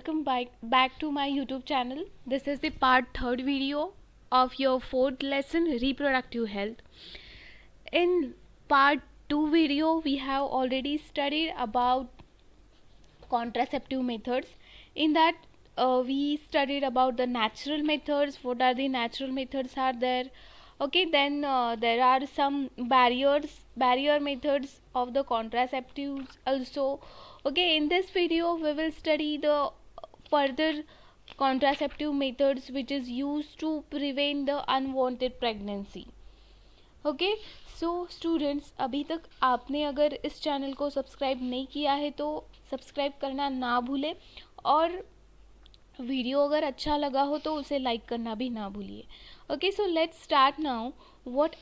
welcome back to my YouTube channel. This is the part 3rd video of your 4th lesson, reproductive health. In part 2 video we have already studied about contraceptive methods. In that we studied about the natural methods. What are the natural methods are there? Okay, then there are some barrier methods of the contraceptives also. Okay, in this video we will study the further contraceptive methods which is used to prevent the unwanted pregnancy. Okay so students, अभी तक आपने अगर इस channel को subscribe नहीं किया है तो सब्सक्राइब करना ना भूलें, और वीडियो अगर अच्छा लगा हो तो उसे लाइक करना भी ना भूलिए. Okay, so let's start now. what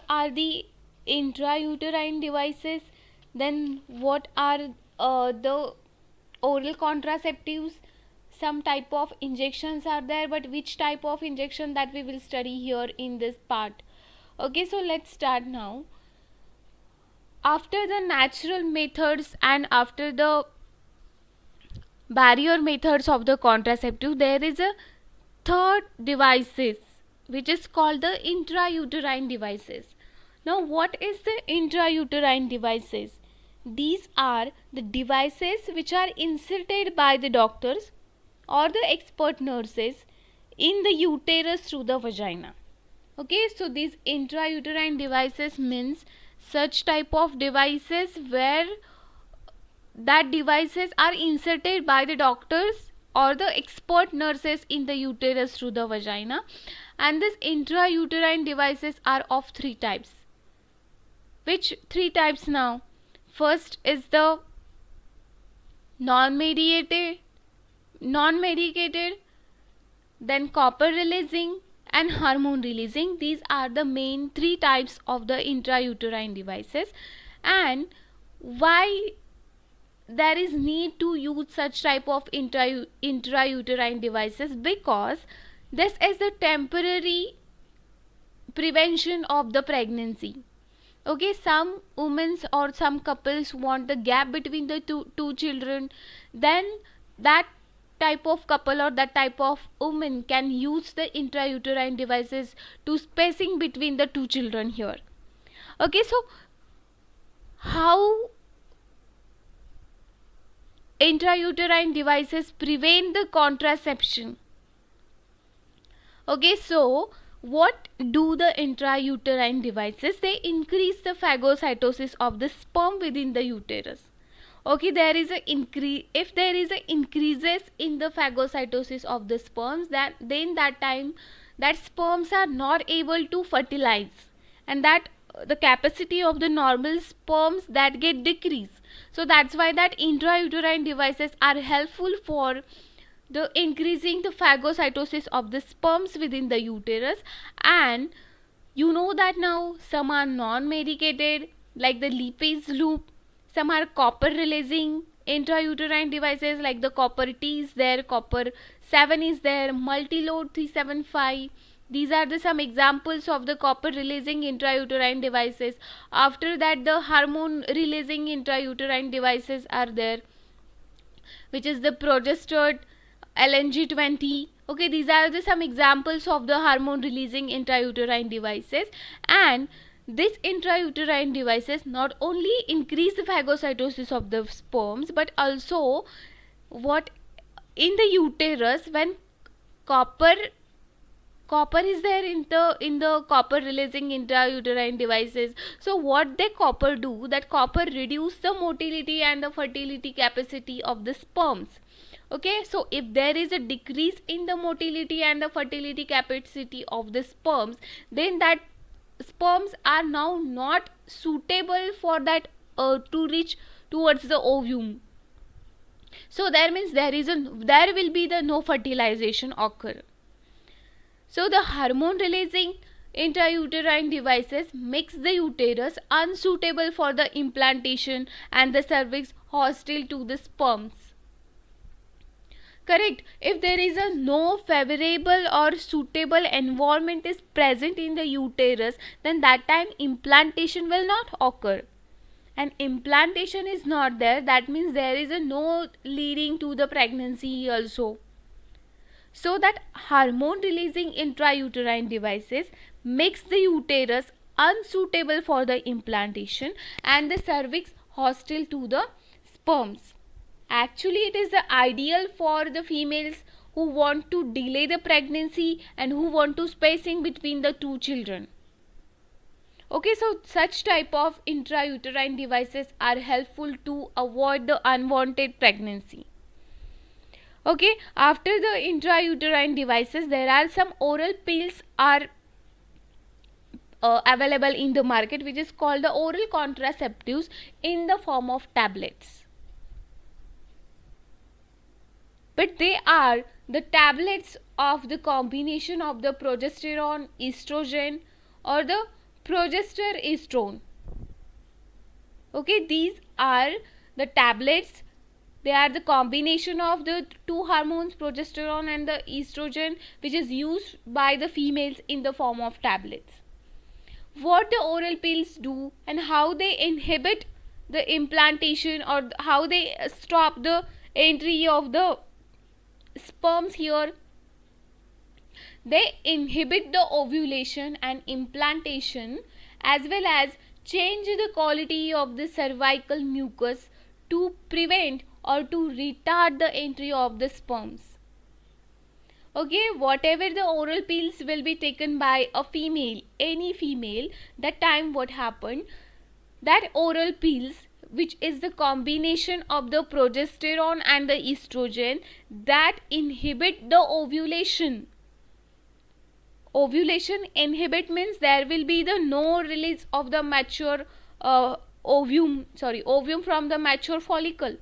are the intrauterine devices, then what are the oral contraceptives? Some type of injections are there, but which type of injection, that we will study here in this part. Okay, so let's start now. After the natural methods and after the barrier methods of the contraceptive, there is a third devices which is called the intrauterine devices. Now what is the intrauterine devices? These are the devices which are inserted by the doctors or the expert nurses in the uterus through the vagina. Okay, so these intrauterine devices means such type of devices where that devices are inserted by the doctors or the expert nurses in the uterus through the vagina. And these intrauterine devices are of 3 types. Which 3 types now? First is the non-medicated, then copper releasing and hormone releasing. These are the main 3 types of the intrauterine devices. And why there is need to use such type of intrauterine devices? Because this is the temporary prevention of the pregnancy. Okay, some women or some couples want the gap between the two children, then that type of couple or that type of woman can use the intrauterine devices to spacing between the 2 children here. Okay, so how intrauterine devices prevent the contraception? Okay, so what do the intrauterine devices? They increase the phagocytosis of the sperm within the uterus. Okay, there is a increase. If there is a increases in the phagocytosis of the sperms, then that time that sperms are not able to fertilize, and that the capacity of the normal sperms that get decreased. So that's why that intrauterine devices are helpful for the increasing the phagocytosis of the sperms within the uterus. And you know that now some are non-medicated like the lipase loop, some are copper releasing intrauterine devices like the copper T is there, copper 7 is there, multi-load 375. These are the some examples of the copper releasing intrauterine devices. After that the hormone releasing intrauterine devices are there, which is the progesterone LNG20. Okay, these are the some examples of the hormone releasing intrauterine devices. And these intrauterine devices not only increase the phagocytosis of the sperms, but also what in the uterus, when copper is there in the copper releasing intrauterine devices, so what they copper do, that copper reduce the motility and the fertility capacity of the sperms. Okay, so if there is a decrease in the motility and the fertility capacity of the sperms, then that sperms are now not suitable for that to reach towards the ovum. So that means there will be the no fertilization occur. So the hormone releasing intrauterine devices makes the uterus unsuitable for the implantation and the cervix hostile to the sperms. Correct. If there is a no favorable or suitable environment is present in the uterus, then that time implantation will not occur. and implantation is not there, that means there is a no leading to the pregnancy also. So that hormone releasing intrauterine devices makes the uterus unsuitable for the implantation and the cervix hostile to the sperms. Actually, it is the ideal for the females who want to delay the pregnancy and who want to spacing between the two children. Okay, so such type of intrauterine devices are helpful to avoid the unwanted pregnancy. Okay, after the intrauterine devices, there are some oral pills are available in the market, which is called the oral contraceptives in the form of tablets. But they are the tablets of the combination of the progesterone, estrogen, or the progesterone. Okay, these are the tablets. They are the combination of the two hormones, progesterone and the estrogen, which is used by the females in the form of tablets. What the oral pills do and how they inhibit the implantation or how they stop the entry of the sperms here. They inhibit the ovulation and implantation as well as change the quality of the cervical mucus to prevent or to retard the entry of the sperms. Okay, whatever the oral pills will be taken by a female, any female, that time what happened, that oral pills, which is the combination of the progesterone and the estrogen, that inhibit the ovulation. Ovulation inhibit means there will be the no release of the mature ovum from the mature follicle.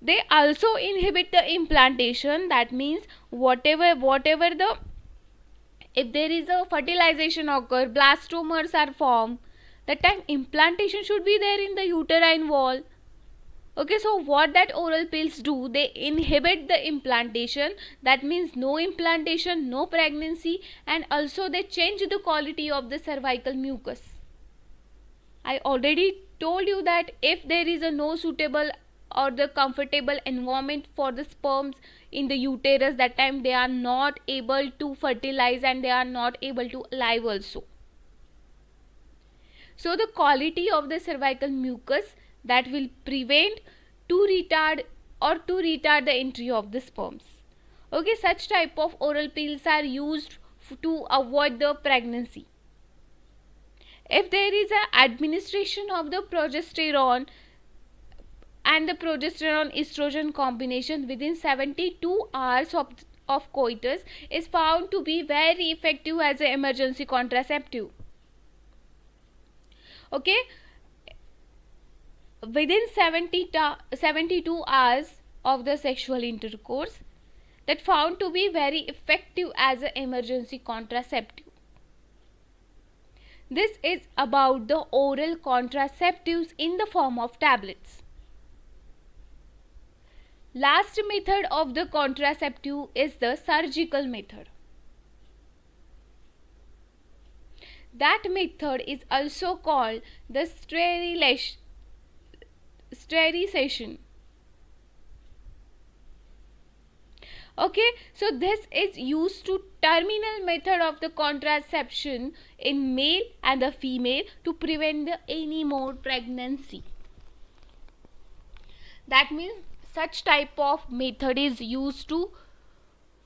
They also inhibit the implantation. That means whatever the, if there is a fertilization occur, blastomeres are formed, that time implantation should be there in the uterine wall. Okay, so what that oral pills do, they inhibit the implantation. That means no implantation, no pregnancy, and also they change the quality of the cervical mucus. I already told you that if there is a no suitable or the comfortable environment for the sperms in the uterus, that time they are not able to fertilize and they are not able to live also. So the quality of the cervical mucus, that will prevent to retard the entry of the sperms. Okay, such type of oral pills are used to avoid the pregnancy. If there is an administration of the progesterone and the progesterone estrogen combination within 72 hours of coitus, is found to be very effective as an emergency contraceptive. Okay, within 72 hours of the sexual intercourse, that found to be very effective as an emergency contraceptive. This is about the oral contraceptives in the form of tablets. Last method of the contraceptive is the surgical method. That method is also called the sterilization. Okay, so this is used to terminal method of the contraception in male and the female to prevent any more pregnancy. That means such type of method is used to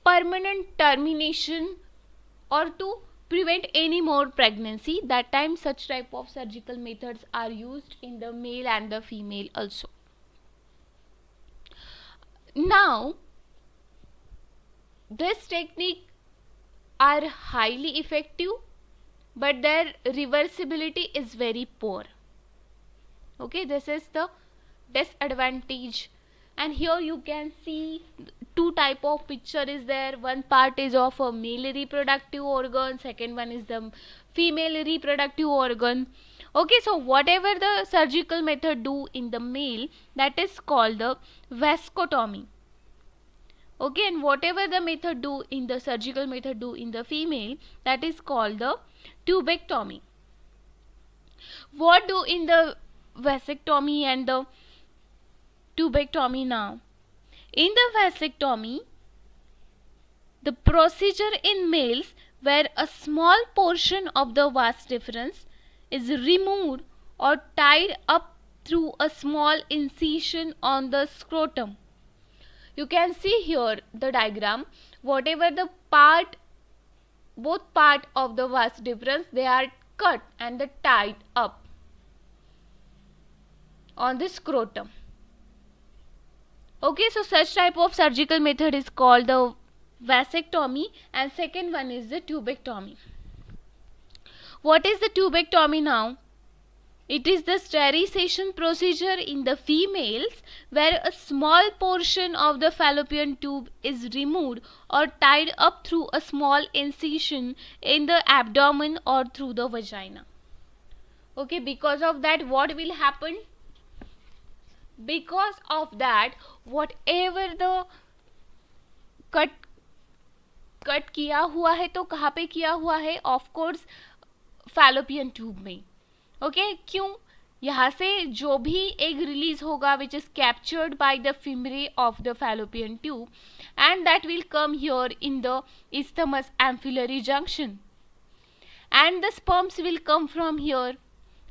permanent termination or to prevent any more pregnancy. That time such type of surgical methods are used in the male and the female also. Now this technique are highly effective, but their reversibility is very poor. Okay, this is the disadvantage. And here you can see two type of picture is there. One part is of a male reproductive organ, second one is the female reproductive organ. Okay, so whatever the surgical method do in the male, that is called the vasectomy. Okay, and whatever the method do in the surgical method do in the female, that is called the tubectomy. What do in the vasectomy and the tubectomy now? In the vasectomy, the procedure in males where a small portion of the vas deferens is removed or tied up through a small incision on the scrotum. You can see here the diagram, whatever the part, both part of the vas deferens, they are cut and they tied up on the scrotum. Okay, so such type of surgical method is called the vasectomy, and second one is the tubectomy. What is the tubectomy now? It is the sterilization procedure in the females where a small portion of the fallopian tube is removed or tied up through a small incision in the abdomen or through the vagina. Okay, because of that, what will happen? Because of that, whatever the cut किया हुआ है, तो कहाँ पे किया हुआ है? Of course fallopian tube में. ओके, क्यों? यहाँ से जो भी एग रिलीज होगा which is captured by the फिमरे of the fallopian tube and that will come here in the isthmus ampullary junction and the sperms will come from here,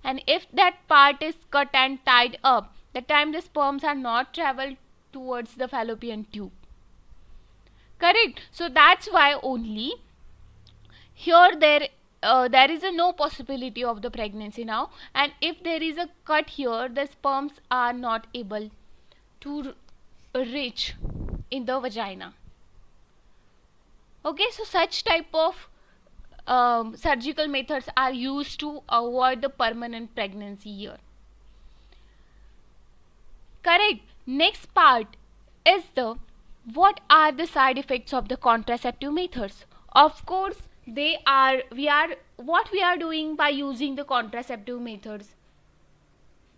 and if that part is cut and tied up, the time the sperms are not traveled towards the fallopian tube. Correct? So that's why only here there is a no possibility of the pregnancy now, and if there is a cut here, the sperms are not able to reach in the vagina. Okay, so such type of surgical methods are used to avoid the permanent pregnancy here. Correct. Next part is the what are the side effects of the contraceptive methods. Of course, what we are doing by using the contraceptive methods,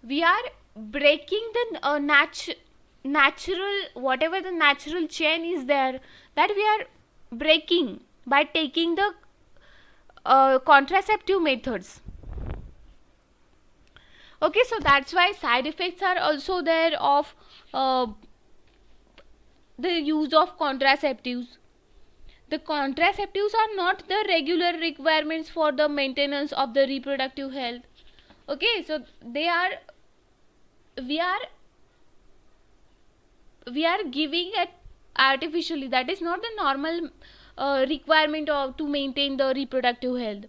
we are breaking the natural, whatever the natural chain is there, that we are breaking by taking the contraceptive methods. Okay, so that's why side effects are also there of the use of contraceptives. The contraceptives are not the regular requirements for the maintenance of the reproductive health. Okay, so we are giving it artificially. That is not the normal requirement to maintain the reproductive health,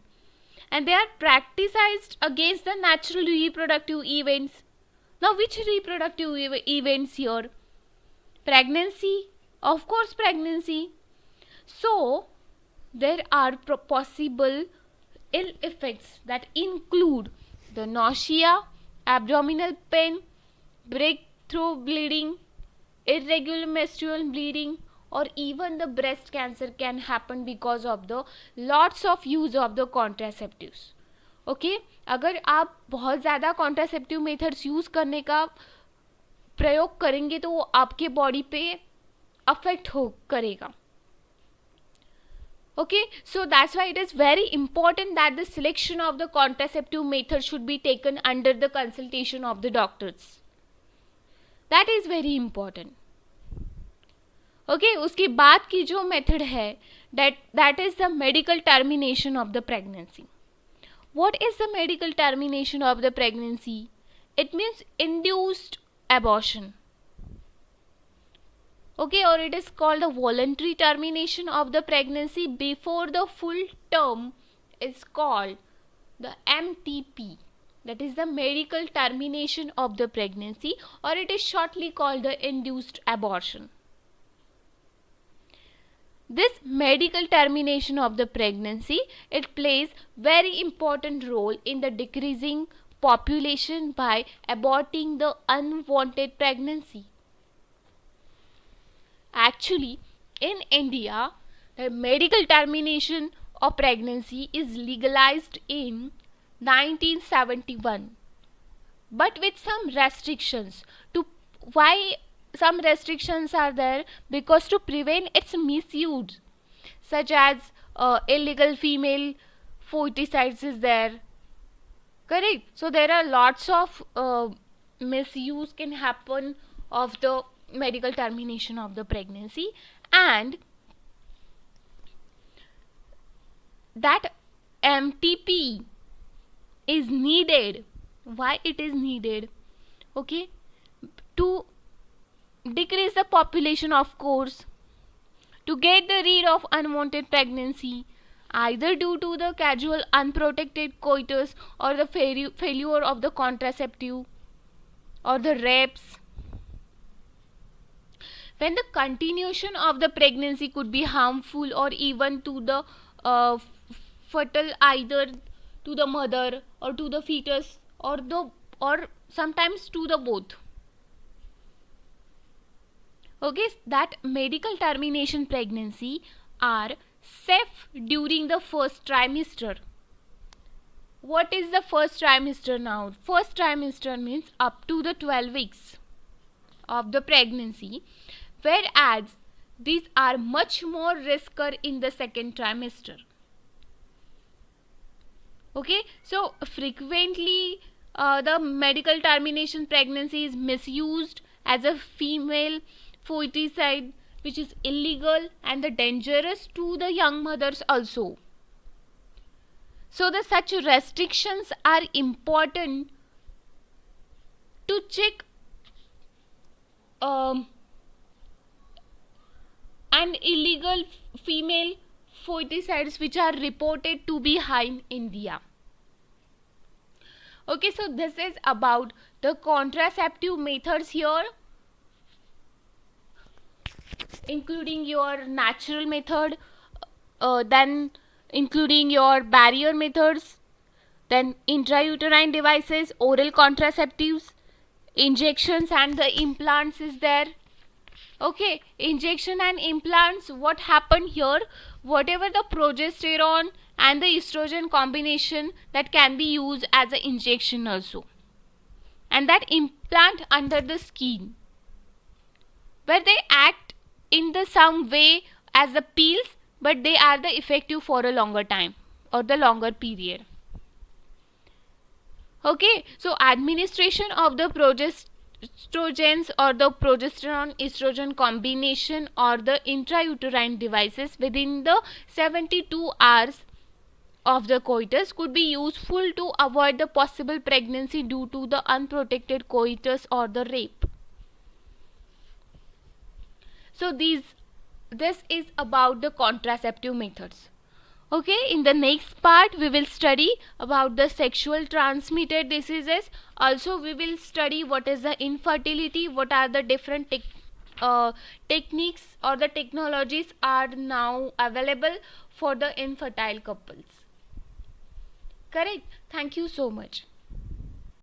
and they are practiced against the natural reproductive events. Now, which reproductive events here? Pregnancy, of course, pregnancy. So there are possible ill effects that include the nausea, abdominal pain, breakthrough bleeding, irregular menstrual bleeding, or even the breast cancer can happen because of the lots of use of the contraceptives. Okay, अगर आप बहुत ज़्यादा contraceptive methods use करने का प्रयोग करेंगे तो वो आपके बॉडी पे अफेक्ट करेगा. Okay, so that's why it is very important that the selection of the contraceptive method should be taken under the consultation of the doctors. That is very important. Okay, उसके बाद की जो method है that is the medical termination of the pregnancy. What is the medical termination of the pregnancy? It means induced abortion. Okay, or it is called a voluntary termination of the pregnancy before the full term is called the MTP. That is the medical termination of the pregnancy, or it is shortly called the induced abortion. This medical termination of the pregnancy, it plays very important role in the decreasing population by aborting the unwanted pregnancy. Actually, in India, the medical termination of pregnancy is legalized in 1971, but with some restrictions. Why some restrictions are there? Because to prevent its misuse, such as illegal female foeticides is there, Correct. So there are lots of misuse can happen of the medical termination of the pregnancy, and that MTP is needed. Why it is needed? Okay, to decrease the population, of course, to get the rid of unwanted pregnancy, either due to the casual unprotected coitus or the failure of the contraceptive or the rapes. When the continuation of the pregnancy could be harmful or even to the uh, fertile, either to the mother or to the fetus, or sometimes to the both. Okay, that medical termination pregnancy are safe during the first trimester. What is the first trimester now? First trimester means up to the 12 weeks of the pregnancy, whereas these are much more riskier in the second trimester. Okay, so frequently the medical termination pregnancy is misused as a female foeticide, which is illegal and dangerous to the young mothers also. So the such restrictions are important to check and illegal female foeticides which are reported to be high in India. Okay, so this is about the contraceptive methods here, including your natural method, then including your barrier methods, then intrauterine devices, oral contraceptives, injections and the implants is there. Okay, injection and implants, what happened here? Whatever the progesterone and the estrogen combination, that can be used as an injection also, and that implant under the skin, where they act in the some way as the pills, but they are the effective for a longer time or the longer period. Okay, so administration of the progestrogens or the progesterone estrogen combination or the intrauterine devices within the 72 hours of the coitus could be useful to avoid the possible pregnancy due to the unprotected coitus or the rape. So this is about the contraceptive methods. Okay, in the next part we will study about the sexual transmitted diseases. Also we will study what is the infertility, what are the different techniques or the technologies are now available for the infertile couples. Correct. Thank you so much.